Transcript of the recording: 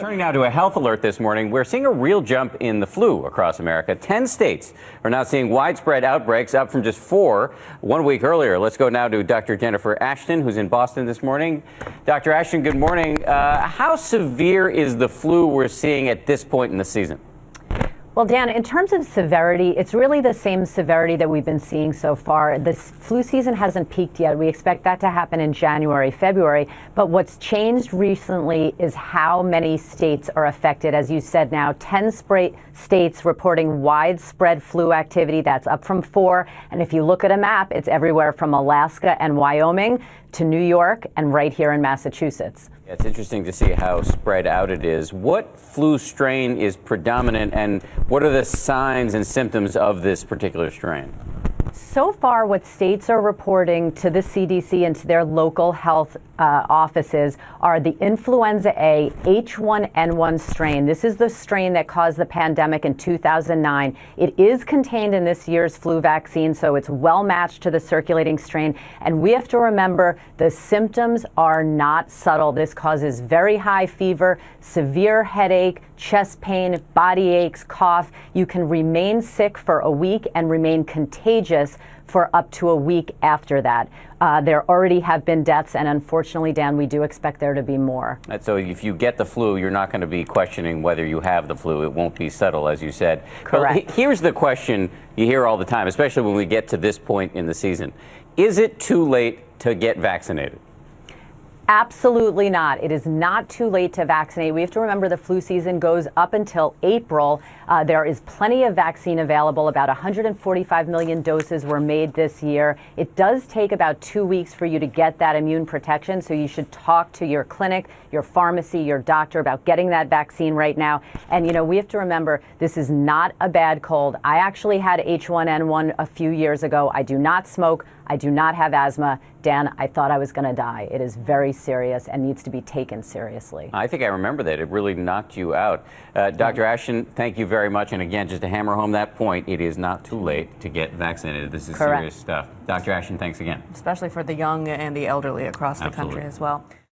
Turning now to a health alert this morning, we're seeing a real jump in the flu across America. 10 states are now seeing widespread outbreaks, up from just 4 1 week earlier. Let's go now to Dr. Jennifer Ashton, who's in Boston this morning. Dr. Ashton, good morning. How severe is the flu we're seeing at this point in the season? Well, Dan, in terms of severity, it's really the same severity that we've been seeing so far. The flu season hasn't peaked yet. We expect that to happen in January, February. But what's changed recently is how many states are affected. As you said now, 10 states reporting widespread flu activity. That's up from 4. And if you look at a map, it's everywhere from Alaska and Wyoming to New York and right here in Massachusetts. Yeah, it's interesting to see how spread out it is. What flu strain is predominant, and what are the signs and symptoms of this particular strain? So far, what states are reporting to the CDC and to their local health offices are the influenza A H1N1 strain. This is the strain that caused the pandemic in 2009. It is contained in this year's flu vaccine, so it's well matched to the circulating strain. And we have to remember the symptoms are not subtle. This causes very high fever, severe headache, chest pain, body aches, cough. You can remain sick for a week and remain contagious for up to a week after that. There already have been deaths, and unfortunately, Dan, we do expect there to be more. So if you get the flu, you're not going to be questioning whether you have the flu. It won't be subtle, as you said. Correct. But here's the question you hear all the time, especially when we get to this point in the season. Is it too late to get vaccinated? Absolutely not. It is not too late to vaccinate. We have to remember the flu season goes up until April. There is plenty of vaccine available. About 145 million doses were made this year. It does take about 2 weeks for you to get that immune protection, so you should talk to your clinic, your pharmacy, your doctor about getting that vaccine right now. And, you know, we have to remember this is not a bad cold. I actually had H1N1 a few years ago. I do not smoke. I do not have asthma. Dan, I thought I was going to die. It is very serious and needs to be taken seriously. I think I remember that. It really knocked you out. Dr. Ashton, thank you very much. And again, just to hammer home that point, it is not too late to get vaccinated. This is serious stuff. Dr. Ashton, thanks again. Especially for the young and the elderly across the country as well.